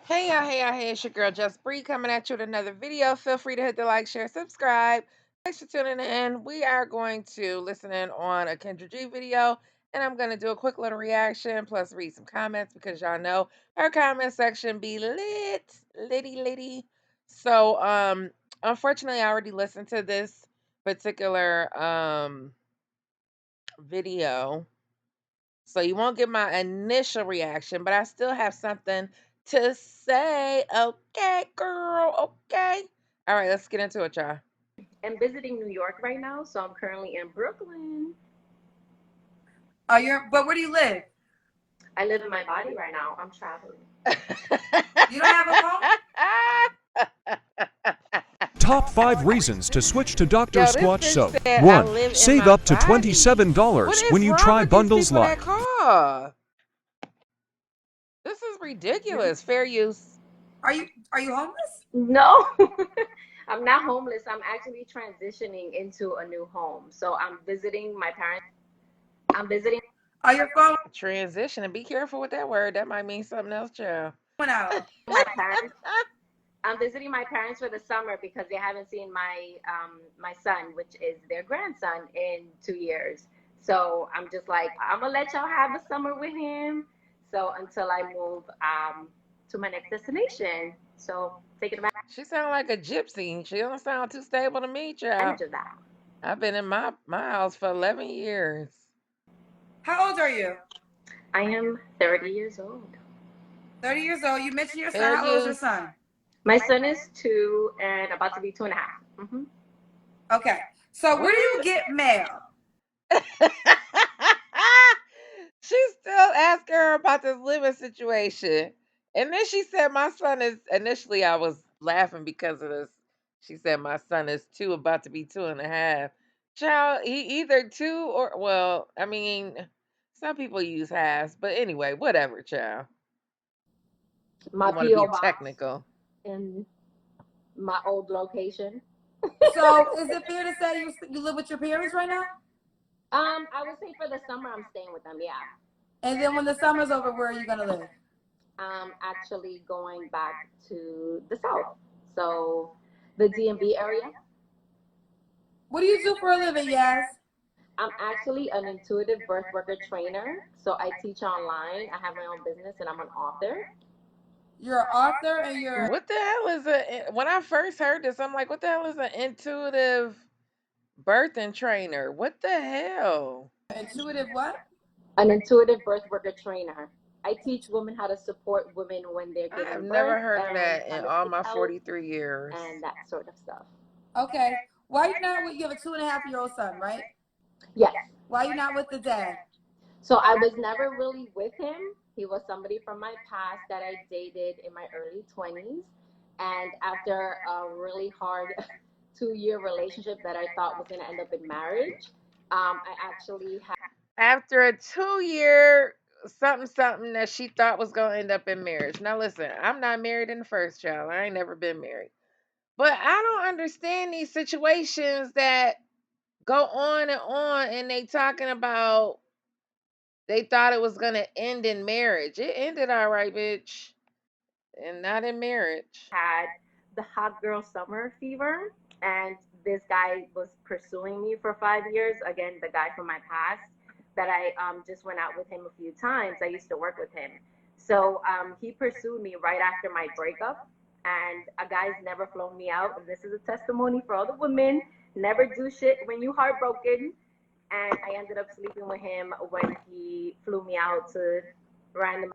Hey, it's your girl Just Bree coming at you with another video. Feel free to hit the like, share, subscribe. Thanks for tuning in. We are going to listen in on a Kendra G video, and I'm going to do a quick little reaction plus read some comments because y'all know her comment section be litty. So, unfortunately, I already listened to this particular video. So you won't get my initial reaction, but I still have something to say. Okay, girl. Okay. All right, let's get into it, y'all. I'm visiting New York right now, so I'm currently in Brooklyn. Oh, but where do you live? I live in my body right now. I'm traveling. You don't have a phone? Top 5 reasons to switch to Dr. Yo, this Squatch bitch soap. said I 1. live in Save my up to body. $27 What when is you wrong try with these bundles people that like call? This is ridiculous. Fair use. Are you homeless? No, I'm not homeless. I'm actually transitioning into a new home. So I'm visiting my parents. I'm visiting Are your phone Transition, and be careful with that word. That might mean something else, child. out? my parents. I'm visiting my parents for the summer because they haven't seen my son, which is their grandson, in 2 years. So I'm just like, I'm gonna let y'all have the summer with him. So until I move to my next destination. So taking She sound like a gypsy. She don't sound too stable to me, child. advantage of that. I've been in my house for 11 years. How old are you? I am 30 years old. 30 years old. You mentioned your son. Fair How old is your use. son? My son is 2 and about to be 2.5. Okay. So where do you get mail? She's still asking her about this living situation. And then she said, my son is, initially I was laughing because of this. She said, my son is 2, about to be 2.5. Child, he either 2 or, well, I mean, some people use halves, but anyway, whatever, child. My You want to be PO box technical. in my old location. So is it fair to say you live with your parents right now? I would say for the summer I'm staying with them. Yeah. And then when the summer's over, where are you gonna live? Actually going back to the south, so the DMV area. What do you do for a living? Yes. I'm actually an intuitive birth worker trainer, so I teach online. I have my own business, and I'm an author. You're an author and you're What the hell is when I first heard this, I'm like, what the hell is an intuitive birthing trainer? What the hell? intuitive what? An intuitive birth worker trainer. I teach women how to support women when they're I have giving birth never heard of and that in all holistic my health 43 years. and that sort of stuff. Okay. Why you not with you have a 2.5-year-old son, right? Yes. Why you not with the dad? So I was never really with him. He was somebody from my past that I dated in my early 20s. And after a really hard 2 year relationship that I thought was going to end up in marriage, I actually had. After a 2 year something that she thought was gonna end up in marriage. Now listen, I'm not married in the first child. I ain't never been married. But I don't understand these situations that go on and they talking about they thought it was gonna end in marriage. It ended all right, bitch. And not in marriage. Had the hot girl summer fever, and this guy was pursuing me for 5 years. Again, the guy from my past that I just went out with him a few times. I used to work with him. So he pursued me right after my breakup, and a guy's never flown me out. And this is a testimony for all the women: never do shit when you heartbroken. And I ended up sleeping with him when he flew me out to random.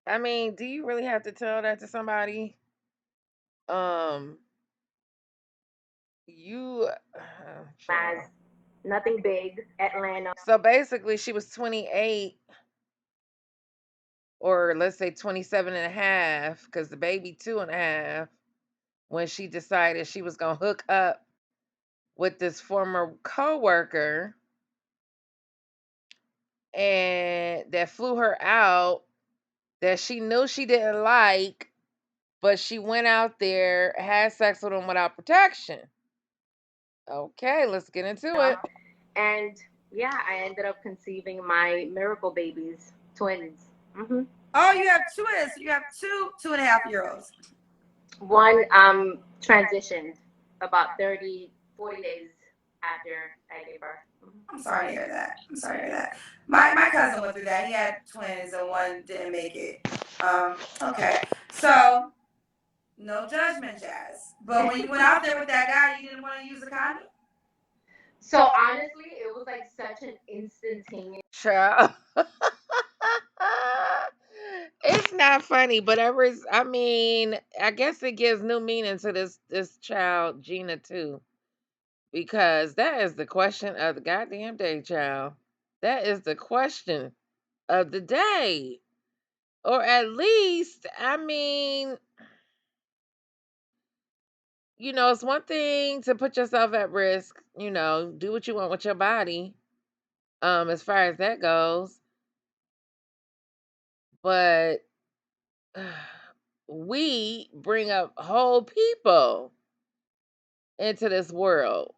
I mean, do you really have to tell that to somebody? Um, you, As child. nothing big, Atlanta. So basically, she was 28, or let's say 27 and a half, because the baby 2.5, when she decided she was going to hook up with this former coworker and that flew her out that she knew she didn't like, but she went out there, had sex with him without protection. Okay, let's get into it. And yeah, I ended up conceiving my miracle babies, twins. Oh, you have twins. So you have two 2.5 year olds. One transitioned about 30, 40 days after I gave birth. I'm sorry to hear that. I'm sorry to hear that. My cousin went through that. He had twins and one didn't make it. Okay. So no judgment, Jazz. But when you went out there with that guy, you didn't want to use a condom? So honestly, it was like such an instantaneous. Child. It's not funny, but I mean, I guess it gives new meaning to this child, Gina, too. Because that is the question of the goddamn day, child. That is the question of the day. Or at least, I mean, it's one thing to put yourself at risk, do what you want with your body, as far as that goes. But we bring up whole people into this world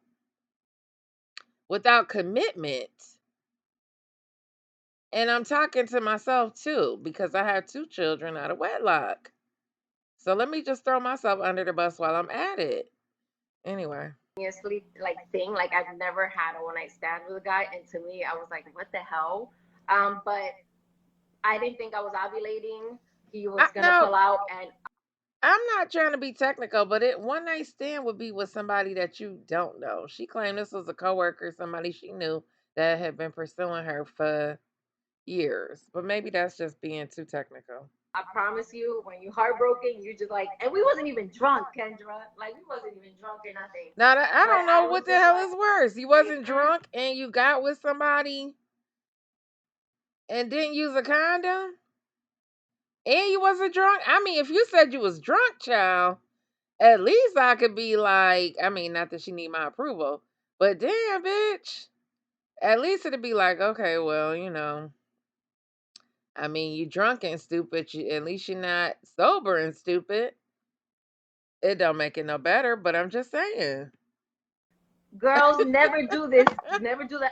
without commitment. And I'm talking to myself too, because I have two children out of wedlock. So let me just throw myself under the bus while I'm at it. Anyway. Like thing. Like I've never had a one night stand with a guy, and to me, I was like, what the hell? But I didn't think I was ovulating. He was gonna No, pull out, and I'm not trying to be technical, but it one night stand would be with somebody that you don't know. She claimed this was a coworker, somebody she knew that had been pursuing her for years. But maybe that's just being too technical. I promise you, when you heartbroken, you just like, and we wasn't even drunk, Kendra. Like we wasn't even drunk or nothing. Now I But don't know I what was the just hell like, is worse. You wasn't mm-mm. drunk and you got with somebody and didn't use a condom, and you wasn't drunk. I mean, if you said you was drunk, child, at least I could be like, I mean, not that she need my approval, but damn, bitch. At least it'd be like, okay, well, I mean, you drunk and stupid. At least you're not sober and stupid. It don't make it no better, but I'm just saying. Girls never do this. Never do the.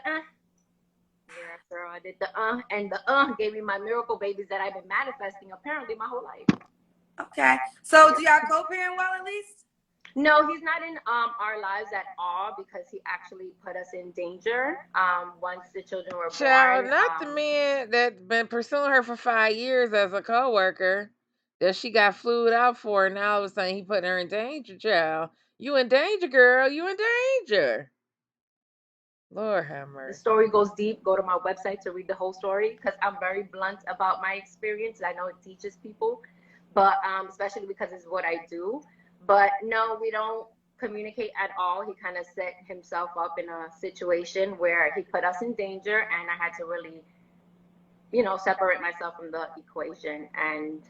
Yeah, girl, I did the and the gave me my miracle babies that I've been manifesting apparently my whole life. Okay. So do y'all co-parent well at least? No, he's not in our lives at all because he actually put us in danger. Once the children were Child, born, not the man that been pursuing her for 5 years as a coworker that she got flued out for, and now all of a sudden he putting her in danger, child. You in danger, girl. You in danger. Lord have the mercy. story goes deep. Go to my website to read the whole story because I'm very blunt about my experience. I know it teaches people, but especially because it's what I do. But no, we don't communicate at all. He kind of set himself up in a situation where he put us in danger, and I had to really, separate myself from the equation, and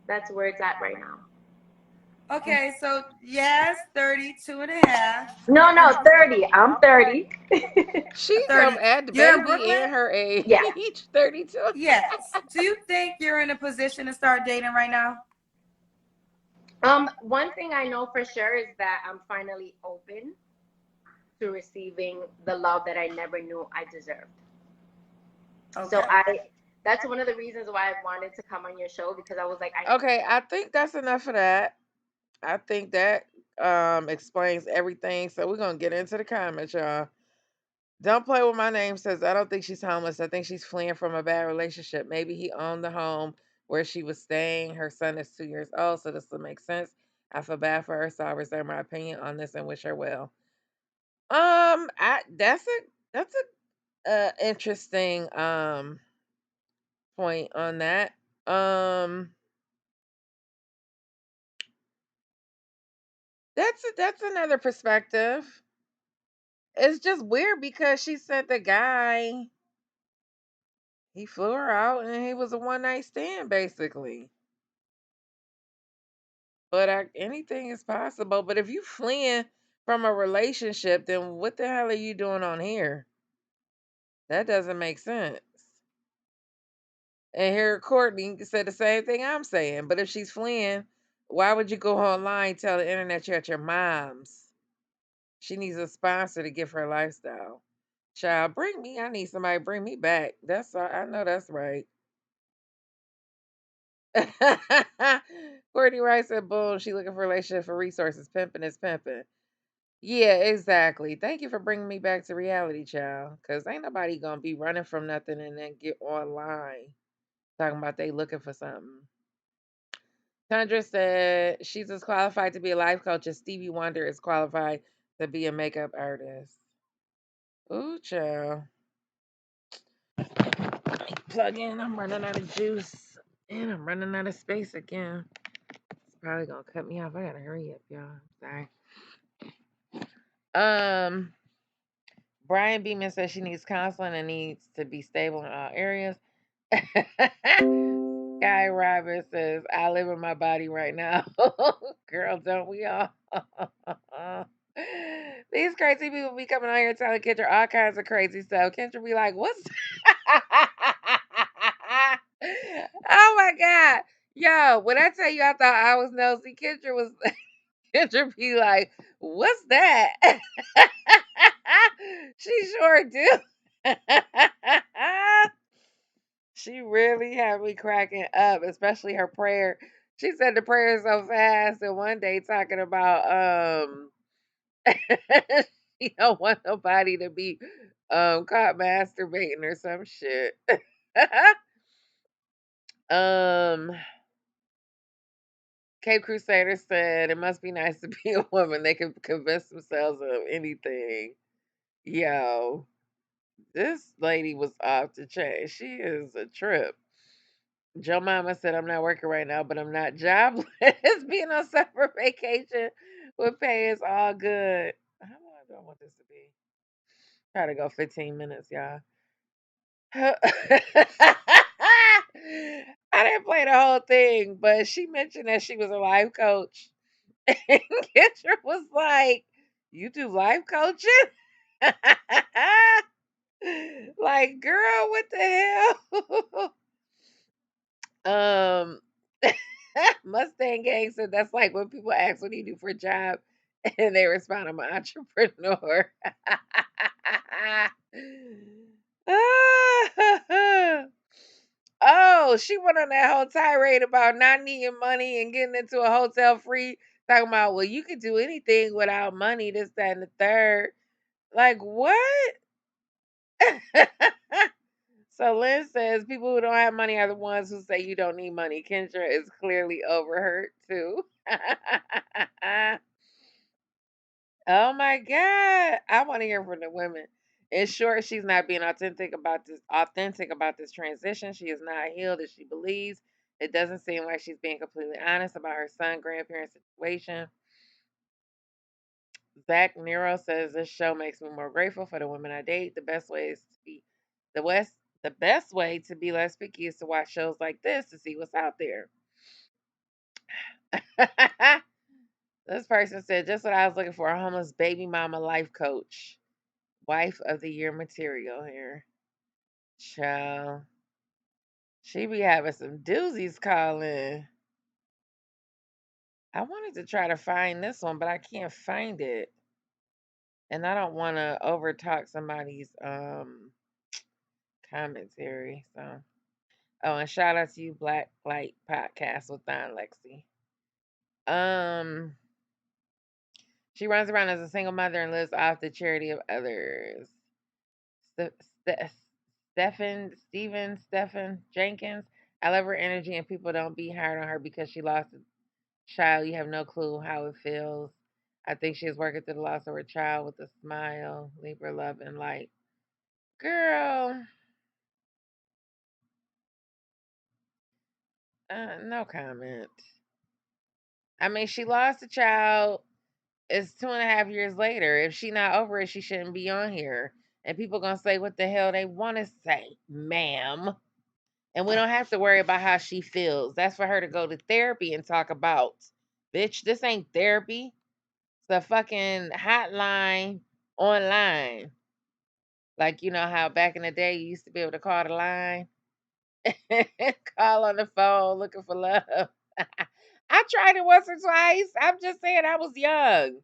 that's where it's at right now. Okay, so yes, 32 and a half. No, no, 30. I'm 30. She 30. gonna add the You're in baby Brooklyn? and her age. Yeah. 32. Yes. Do you think you're in a position to start dating right now? One thing I know for sure is that I'm finally open to receiving the love that I never knew I deserved. So Okay. that's one of the reasons why I wanted to come on your show because I was like, Okay, I think that's enough of that. I think that explains everything. So we're gonna get into the comments, y'all. Don't play with my name says I don't think she's homeless. I think she's fleeing from a bad relationship. Maybe he owned the home where she was staying. Her son is 2 years old, so this will make sense. I feel bad for her, so I reserve my opinion on this and wish her well. I that's a interesting point on that. Um, that's another perspective. It's just weird because she said the guy he flew her out and he was a one night stand basically. But anything is possible. But if you fleeing from a relationship, then what the hell are you doing on here? That doesn't make sense. And here Courtney said the same thing I'm saying. But if she's fleeing, why would you go online and tell the internet you're at your mom's? She needs a sponsor to give her lifestyle. Child, bring me. I need somebody to bring me back. That's all. I know that's right. Courtney Rice said, boom, she looking for a relationship for resources. Pimping is pimping. Yeah, exactly. Thank you for bringing me back to reality, child. Because ain't nobody going to be running from nothing and then get online talking about they looking for something. Tundra said she's as qualified to be a life coach as Stevie Wonder is qualified to be a makeup artist. Ooh, child. Plug in. I'm running out of juice. And I'm running out of space again. It's probably gonna cut me off. I gotta hurry up, y'all. Sorry. Um, Brian Beeman says she needs counseling and needs to be stable in all areas. Guy Roberts says, I live in my body right now. Girl, don't we all? These crazy people be coming on here telling Kendra all kinds of crazy stuff. Kendra be like, what's oh my God. Yo, when I tell you I thought I was nosy, Kendra was Kendra be like, what's that? She sure do. She really had me cracking up, especially her prayer. She said the prayer so fast, and one day talking about she don't want nobody to be caught masturbating or some shit. um Cape Crusader said it must be nice to be a woman. They can convince themselves of anything. Yo, this lady was off the chain. She is a trip. Joe Mama said, I'm not working right now, but I'm not jobless. Being on summer vacation with pay is all good. How long do I want this to be? Try to go 15 minutes, y'all. I didn't play the whole thing, but she mentioned that she was a life coach. And Kendra was like, you do life coaching? Like, girl, what the hell? Mustang Gang said that's like when people ask what do you do for a job and they respond, I'm an entrepreneur. Oh, she went on that whole tirade about not needing money and getting into a hotel free, talking about, well, you could do anything without money, this, that, and the third. Like, what? So Lynn says people who don't have money are the ones who say you don't need money. Kendra is clearly overhurt too. Oh my God. I want to hear from the women. In short, she's not being authentic about this transition. She is not healed as she believes. It doesn't seem like she's being completely honest about her son grandparent situation. Zach Nero says this show makes me more grateful for the women I date. The west the best way to be less picky is to watch shows like this to see what's out there. This person said just what I was looking for, a homeless baby mama life coach. Wife of the year material here. Child. She be having some doozies calling. I wanted to try to find this one, but I can't find it. And I don't want to overtalk somebody's commentary. So oh, and shout out to you, Black Light Podcast with Don Lexi. Um, she runs around as a single mother and lives off the charity of others. Stephen Jenkins. I love her energy, and people don't be hard on her because she lost a child. You have no clue how it feels. I think she is working through the loss of her child with a smile, Libra love and light. Girl, no comment. I mean, she lost a child. It's 2.5 years later. If she not over it, she shouldn't be on here. And people gonna say what the hell they want to say, ma'am. And we don't have to worry about how she feels. That's for her to go to therapy and talk about. Bitch, this ain't therapy. It's a fucking hotline online. Like, you know how back in the day you used to be able to call the line? Call on the phone looking for love. I tried it once or twice. I'm just saying I was young.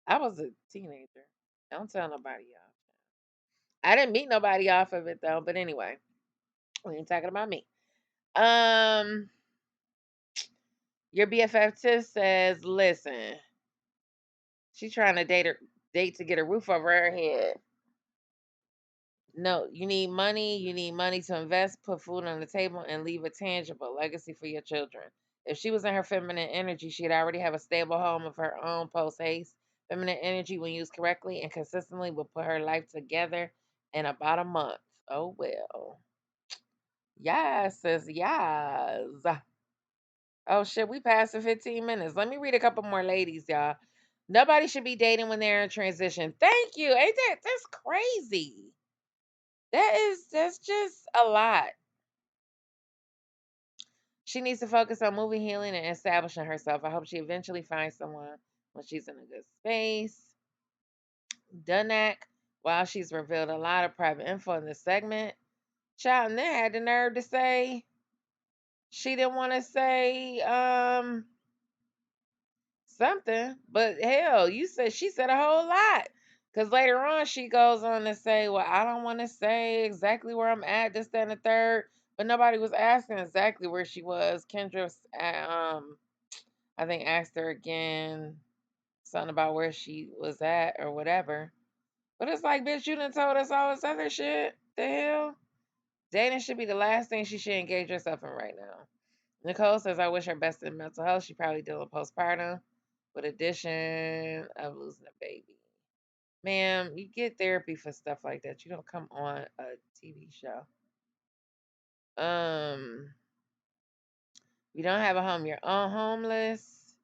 I was a teenager. Don't tell nobody, y'all. I didn't meet nobody off of it though. But anyway, we ain't talking about me. Um, Your BFF Tiff says, listen, she's trying to date to get a roof over her head. No, you need money. You need money to invest, put food on the table, and leave a tangible legacy for your children. If she was in her feminine energy, she'd already have a stable home of her own post haste. Feminine energy, when used correctly and consistently, will put her life together in about a month. Oh, well. Yes, says yes. Oh, shit, we passed the 15 minutes. Let me read a couple more ladies, y'all. Nobody should be dating when they're in transition. Thank you. Ain't that's crazy? That's just a lot. She needs to focus on moving, healing, and establishing herself. I hope she eventually finds someone when she's in a good space. Dunak, while she's revealed a lot of private info in this segment, Child then had the nerve to say she didn't want to say something, but hell, she said a whole lot. Cause later on she goes on to say, "Well, I don't want to say exactly where I'm at, this, that, and the third." But nobody was asking exactly where she was. Kendra, I think, asked her again something about where she was at or whatever. But it's like, bitch, you done told us all this other shit. The hell? Dating should be the last thing she should engage herself in right now. Nicole says, I wish her best in mental health. She probably dealing with postpartum with addition of losing a baby. Ma'am, you get therapy for stuff like that. You don't come on a TV show. You don't have a home, you're homeless.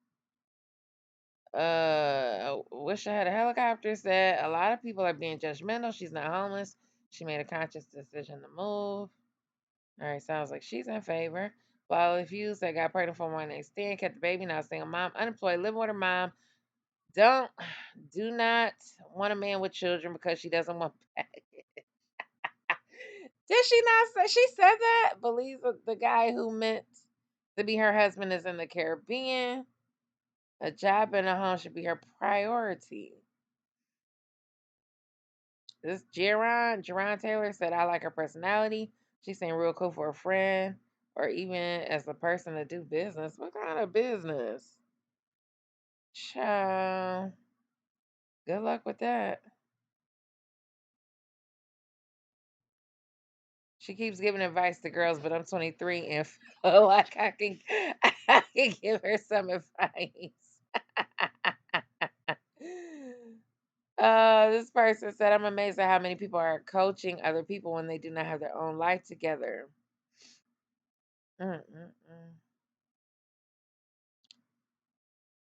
Wish I had a helicopter. Said a lot of people are being judgmental. She's not homeless. She made a conscious decision to move. All right, sounds like she's in favor. While views that got pregnant for one night stand, kept the baby, now single mom, unemployed, living with her mom. Don't do not want a man with children because she doesn't want baggage. Did she not say she said that? Believes the guy who meant to be her husband is in the Caribbean. A job and a home should be her priority. This Jerron Taylor said, I like her personality. She seemed real cool for a friend or even as a person to do business. What kind of business? Child. Good luck with that. She keeps giving advice to girls, but I'm 23 and feel like I can give her some advice. This person said, I'm amazed at how many people are coaching other people when they do not have their own life together. Mm-mm-mm.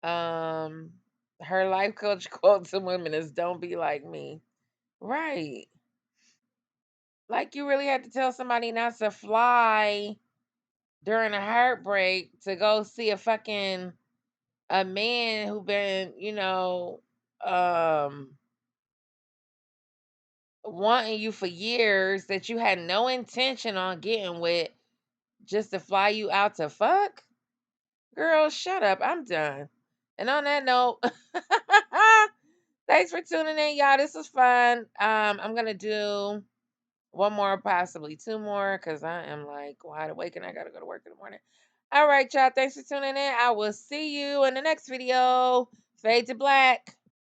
Um, her life coach quote to women is "Don't be like me." Right? Like you really had to tell somebody not to fly during a heartbreak to go see a man who been um wanting you for years that you had no intention on getting with just to fly you out to fuck. Girl, shut up. I'm done. And on that note, thanks for tuning in, y'all. This was fun. I'm gonna do one more, possibly two more, because I am like wide awake and I gotta go to work in the morning. All right, y'all. Thanks for tuning in. I will see you in the next video. Fade to black.